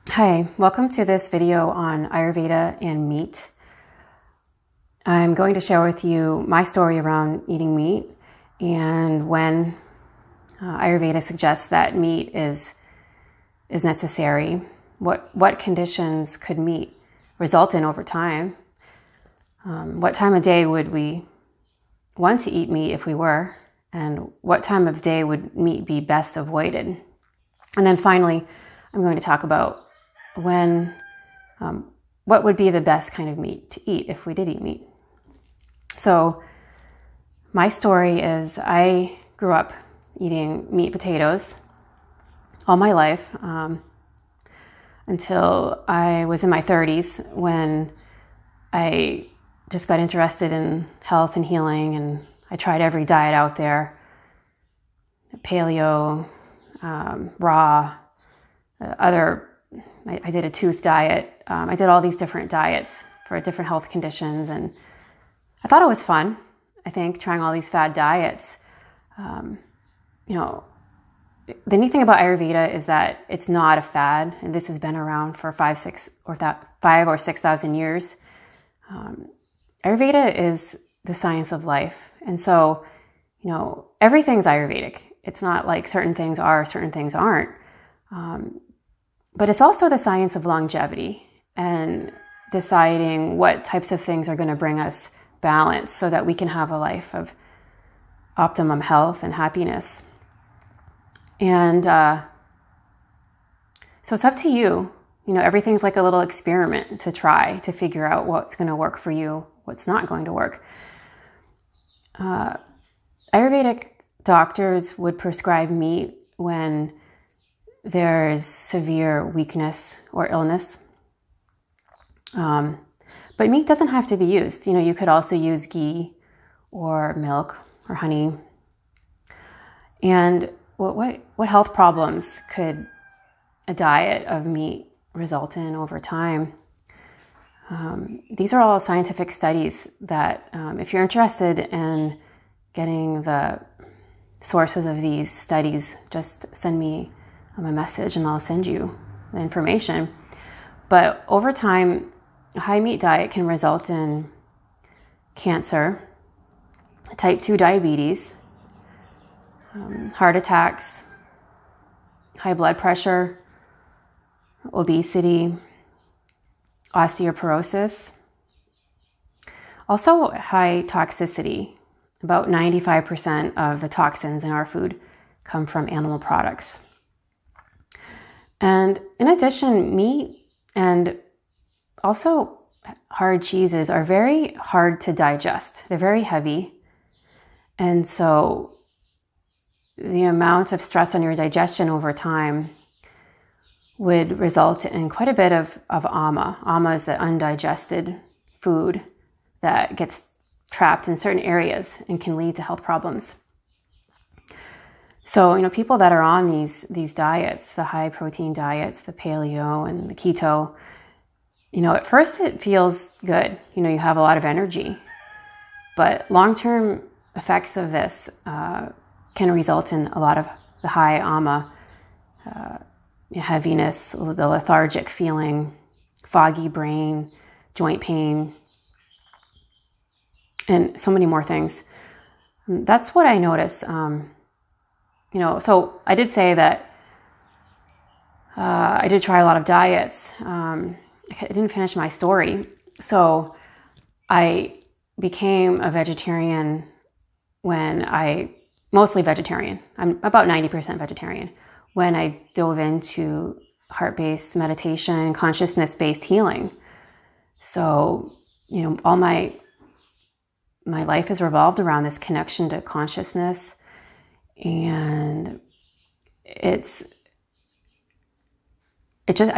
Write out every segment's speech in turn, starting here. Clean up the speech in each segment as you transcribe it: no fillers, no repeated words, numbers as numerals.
Hi, welcome to this video on Ayurveda and meat. I'm going to share with you my story around eating meat and when Ayurveda suggests that meat is necessary. What conditions could meat result in over time? What time of day would we want to eat meat if we were? And what time of day would meat be best avoided? And then finally, I'm going to talk about what would be the best kind of meat to eat if we did eat meat. So my story is I grew up eating meat potatoes all my life until I was in my 30s when I just got interested in health and healing, and I tried every diet out there: paleo, raw, I did a tooth diet. I did all these different diets for different health conditions, and I thought it was fun. I think trying all these fad diets. The neat thing about Ayurveda is that it's not a fad, and this has been around for 5 or 6,000 years. Ayurveda is the science of life, and so everything's Ayurvedic. It's not like certain things are, certain things aren't. But it's also the science of longevity and deciding what types of things are going to bring us balance so that we can have a life of optimum health and happiness. And so it's up to you. Everything's like a little experiment to try to figure out what's going to work for you, what's not going to work. Ayurvedic doctors would prescribe meat when there's severe weakness or illness. But meat doesn't have to be used. You could also use ghee or milk or honey. And what health problems could a diet of meat result in over time? These are all scientific studies that, if you're interested in getting the sources of these studies, just send me a message and I'll send you the information. But over time, a high meat diet can result in cancer, type 2 diabetes, heart attacks, high blood pressure, obesity, osteoporosis, also high toxicity. About 95% of the toxins in our food come from animal products. And in addition, meat and also hard cheeses are very hard to digest. They're very heavy. And so the amount of stress on your digestion over time would result in quite a bit of ama. Ama is the undigested food that gets trapped in certain areas and can lead to health problems. So, people that are on these diets, the high protein diets, the paleo and the keto, at first it feels good. You have a lot of energy, but long-term effects of this can result in a lot of the high ama, heaviness, the lethargic feeling, foggy brain, joint pain, and so many more things. That's what I notice. So I did say that I did try a lot of diets. I didn't finish my story. So I became a vegetarian mostly vegetarian. I'm about 90% vegetarian when I dove into heart-based meditation, consciousness-based healing. So, all my life has revolved around this connection to consciousness. And I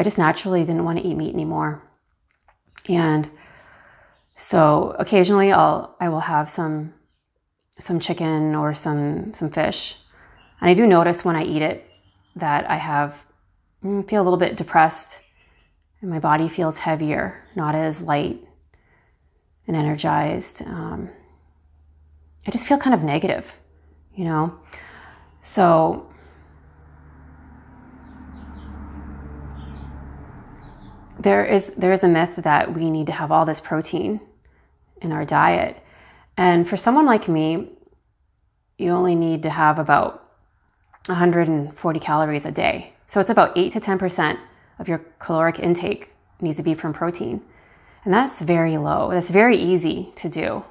just naturally didn't want to eat meat anymore. And so occasionally I will have some chicken or some fish. And I do notice when I eat it that I feel a little bit depressed and my body feels heavier, not as light and energized. I just feel kind of negative, So there is a myth that we need to have all this protein in our diet. And for someone like me, you only need to have about 140 calories a day. So it's about 8 to 10% of your caloric intake needs to be from protein. And that's very low. That's very easy to do.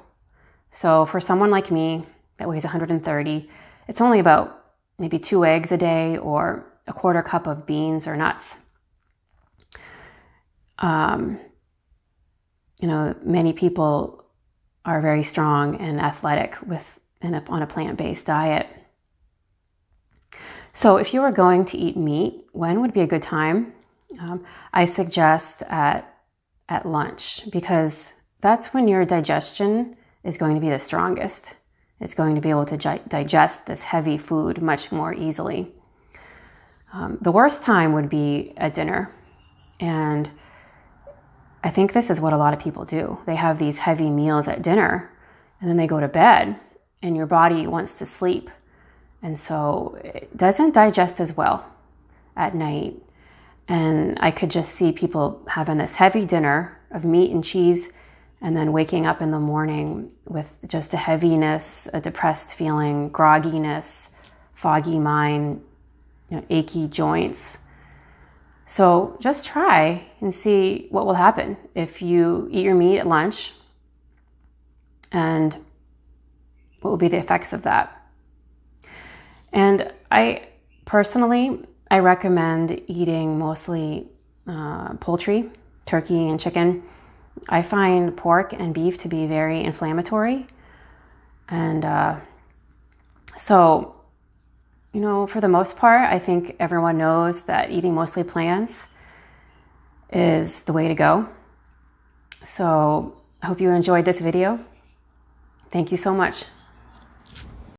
So for someone like me that weighs 130, it's only about maybe 2 eggs a day or a quarter cup of beans or nuts. Many people are very strong and athletic on a plant-based diet. So if you were going to eat meat, when would be a good time? I suggest at lunch, because that's when your digestion is going to be the strongest. It's going to be able to digest this heavy food much more easily. The worst time would be at dinner. And I think this is what a lot of people do. They have these heavy meals at dinner and then they go to bed and your body wants to sleep. And so it doesn't digest as well at night. And I could just see people having this heavy dinner of meat and cheese and then waking up in the morning with just a heaviness, a depressed feeling, grogginess, foggy mind, achy joints. So just try and see what will happen if you eat your meat at lunch, and what will be the effects of that. And I recommend eating mostly poultry, turkey and chicken. I find pork and beef to be very inflammatory. And so, for the most part, I think everyone knows that eating mostly plants is the way to go. So I hope you enjoyed this video. Thank you so much.